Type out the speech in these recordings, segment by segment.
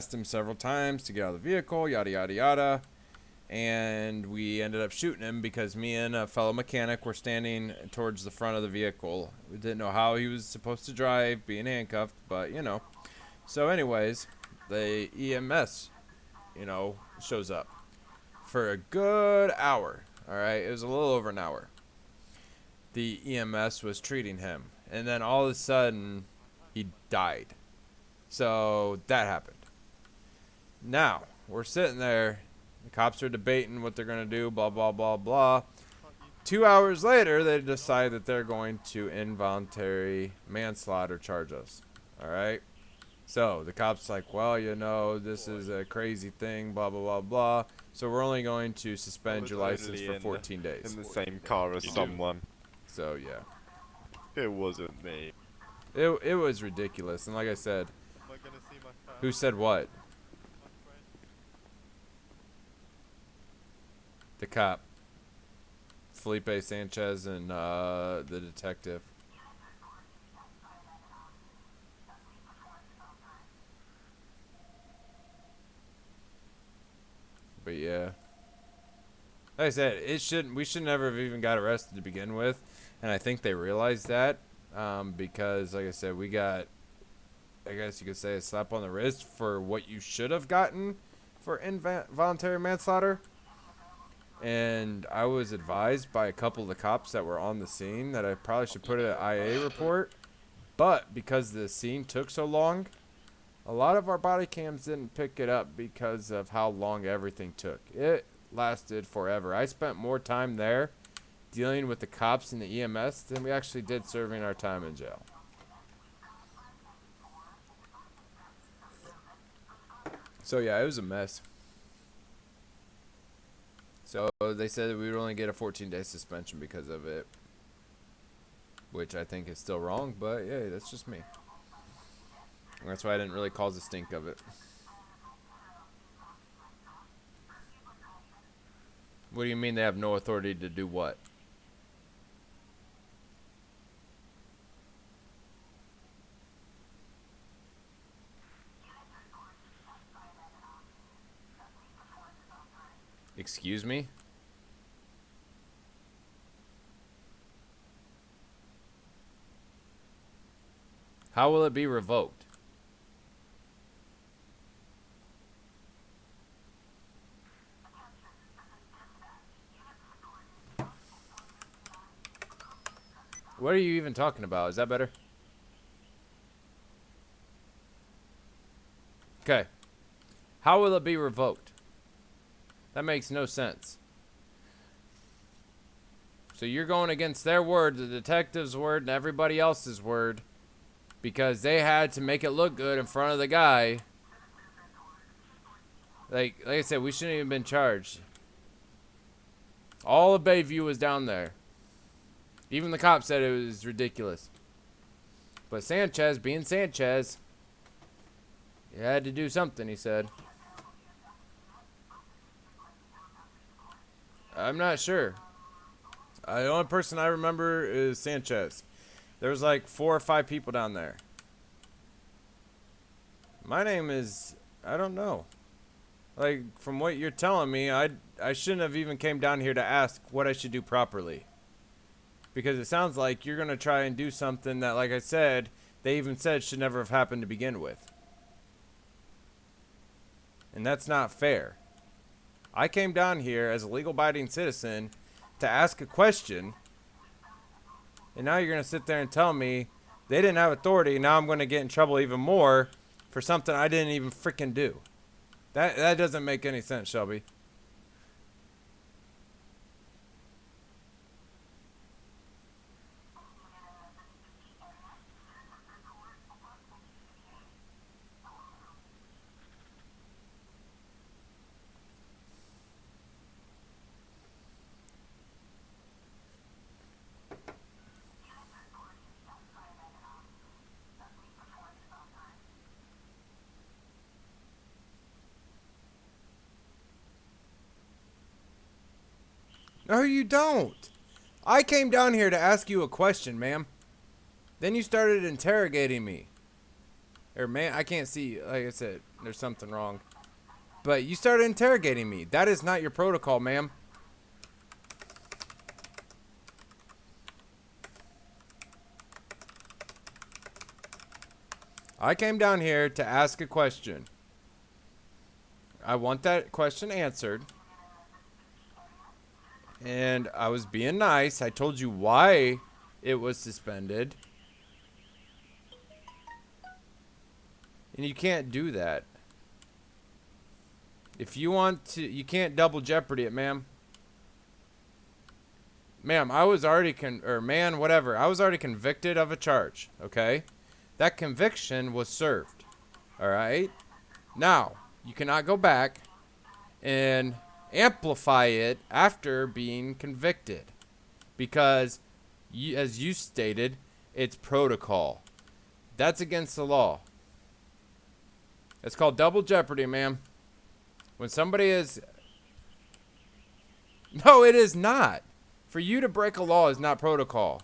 asked him several times to get out of the vehicle, yada yada yada. And we ended up shooting him because me and a fellow mechanic were standing towards the front of the vehicle. We didn't know how he was supposed to drive, being handcuffed, but you know. So anyways, the EMS, shows up for a good hour. All right, it was a little over an hour. The EMS was treating him, and then all of a sudden, he died. So that happened. Now we're sitting there. The cops are debating what they're gonna do. Blah blah blah blah. 2 hours later, they decide that they're going to involuntary manslaughter charge us. All right. So the cop's like, well, this is a crazy thing, blah, blah, blah, blah. So we're only going to suspend your license for 14 days. In the same car as someone. So, yeah. It wasn't me. It was ridiculous. And like I said, who said what? The cop. Felipe Sanchez and the detective. But yeah, like I said, we should never have even got arrested to begin with, and I think they realized that because, like I said, we got, I guess you could say, a slap on the wrist for what you should have gotten for involuntary manslaughter. And I was advised by a couple of the cops that were on the scene that I probably should put an IA report, but because the scene took so long, a lot of our body cams didn't pick it up because of how long everything took. It lasted forever. I spent more time there dealing with the cops and the EMS than we actually did serving our time in jail. So yeah, it was a mess. So they said that we would only get a 14-day suspension because of it, which I think is still wrong, but yeah, that's just me. That's why I didn't really cause a stink of it. What do you mean they have no authority to do what? Excuse me? How will it be revoked? What are you even talking about? Is that better? Okay. How will it be revoked? That makes no sense. So you're going against their word, the detective's word, and everybody else's word because they had to make it look good in front of the guy. Like I said, we shouldn't even been charged. All of Bayview was down there. Even the cop said it was ridiculous. But Sanchez, being Sanchez, he had to do something, he said. I'm not sure. The only person I remember is Sanchez. There was like 4 or 5 people down there. My name is, I don't know. Like, from what you're telling me, I shouldn't have even came down here to ask what I should do properly. Because it sounds like you're going to try and do something that, like I said, they even said should never have happened to begin with. And that's not fair. I came down here as a legal-abiding citizen to ask a question, and now you're going to sit there and tell me they didn't have authority, and now I'm going to get in trouble even more for something I didn't even freaking do. That doesn't make any sense, Shelby. No, you don't. I came down here to ask you a question, ma'am. Then you started interrogating me. Or man, I can't see. Like I said, there's something wrong. But you started interrogating me. That is not your protocol, ma'am. I came down here to ask a question. I want that question answered. And I was being nice. I told you why it was suspended. And you can't do that. If you want to, you can't double jeopardy it, ma'am. Ma'am, I was already man, whatever. I was already convicted of a charge, okay? That conviction was served. All right? Now, you cannot go back and amplify it after being convicted because as you stated, it's protocol. That's against the law. It's called double jeopardy, ma'am. When somebody is... No, it is not. For you to break a law is not protocol.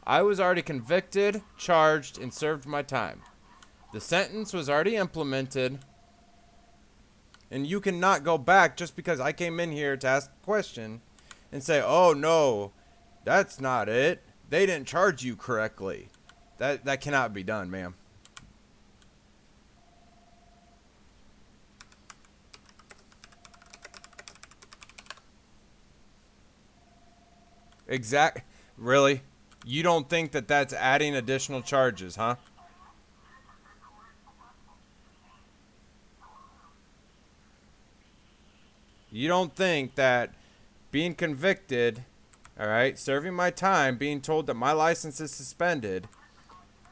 I was already convicted, charged, and served my time. The sentence was already implemented. And you cannot go back just because I came in here to ask a question and say, oh, no, that's not it. They didn't charge you correctly. That cannot be done, ma'am. Really? You don't think that that's adding additional charges, huh? You don't think that being convicted, all right, serving my time, being told that my license is suspended,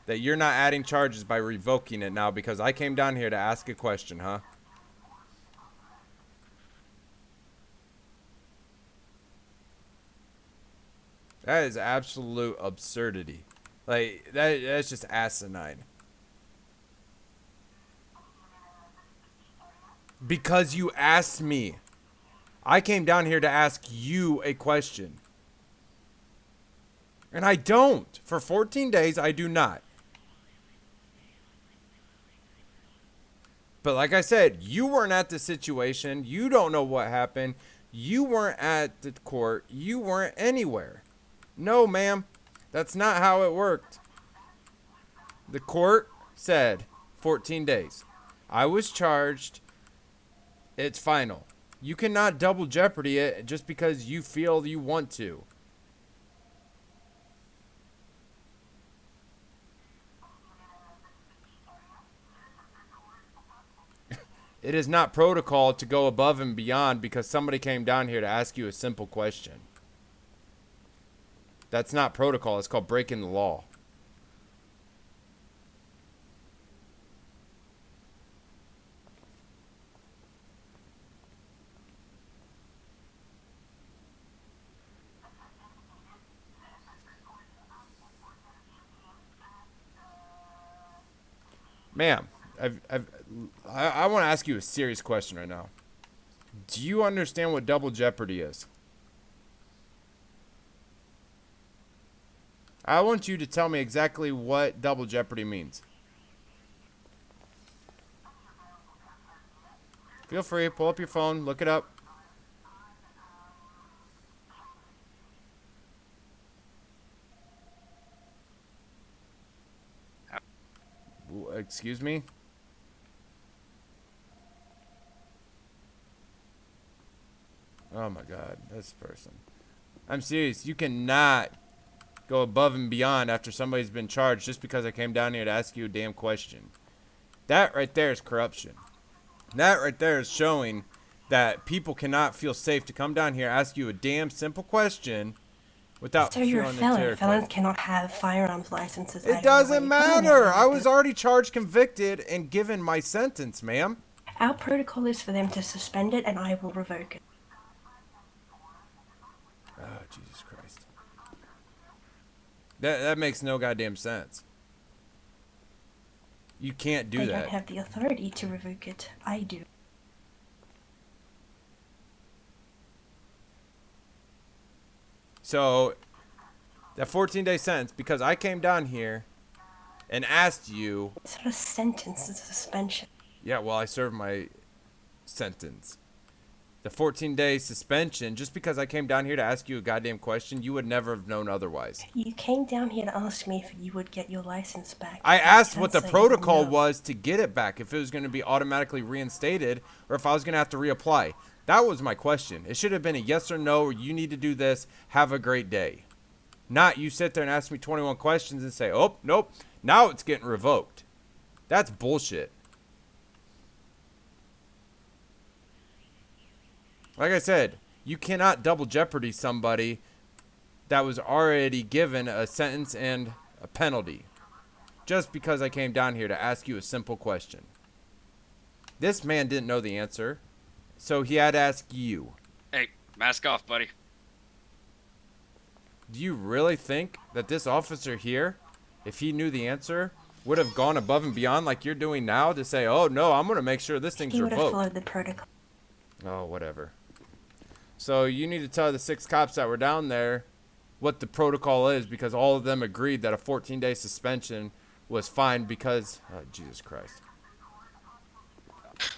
that you're not adding charges by revoking it now because I came down here to ask a question, huh? That is absolute absurdity. Like, that's just asinine. Because you asked me. I came down here to ask you a question. And I don't. For 14 days, I do not. But like I said, you weren't at the situation. You don't know what happened. You weren't at the court. You weren't anywhere. No, ma'am. That's not how it worked. The court said 14 days. I was charged. It's final. You cannot double jeopardy it just because you feel you want to. It is not protocol to go above and beyond because somebody came down here to ask you a simple question. That's not protocol. It's called breaking the law. Ma'am, I want to ask you a serious question right now. Do you understand what double jeopardy is? I want you to tell me exactly what double jeopardy means. Feel free, pull up your phone, look it up. Excuse me? Oh my God, this person. I'm serious. You cannot go above and beyond after somebody's been charged just because I came down here to ask you a damn question. That right there is corruption. That right there is showing that people cannot feel safe to come down here, ask you a damn simple question without So you're a feeling felon. interrogated. Felons cannot have firearms licenses. It doesn't matter. I was already charged, convicted, and given my sentence, ma'am. Our protocol is for them to suspend it, and I will revoke it. Oh, Jesus Christ. That makes no goddamn sense. You can't do that. They don't have the authority to revoke it. I do. So, that 14-day sentence, because I came down here and asked you. It's not a sentence, it's a suspension. Yeah, well, I served my sentence. The 14-day suspension, just because I came down here to ask you a goddamn question, you would never have known otherwise. You came down here to ask me if you would get your license back. I asked what the Answer, protocol no. was to get it back, if it was going to be automatically reinstated or if I was going to have to reapply. That was my question. It should have been a yes or no, or you need to do this, have a great day. Not you sit there and ask me 21 questions and say, oh, nope, now it's getting revoked. That's bullshit. Like I said, you cannot double jeopardy somebody that was already given a sentence and a penalty just because I came down here to ask you a simple question. This man didn't know the answer, so he had to ask you. Hey, mask off, buddy. Do you really think that this officer here, if he knew the answer, would have gone above and beyond like you're doing now to say, oh, no, I'm going to make sure this thing's He would have revoked? followed the protocol. Oh, whatever. So you need to tell the 6 cops that were down there what the protocol is, because all of them agreed that a 14-day suspension was fine because... Oh, Jesus Christ.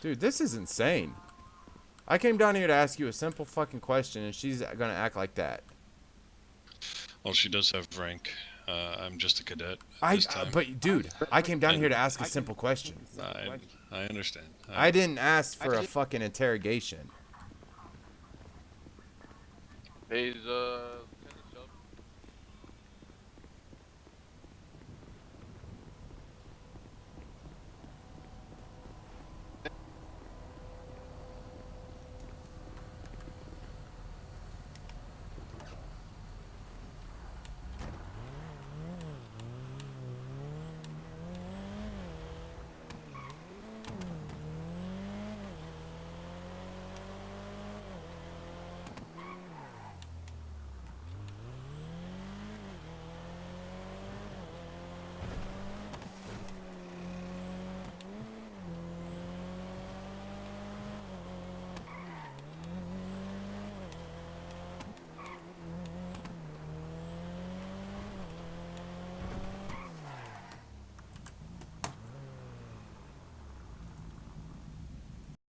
Dude, this is insane. I came down here to ask you a simple fucking question, and she's going to act like that. Well, she does have rank. I'm just a cadet at this time. But, dude, I came down here to ask a simple question. I understand. I didn't ask for a fucking interrogation. He's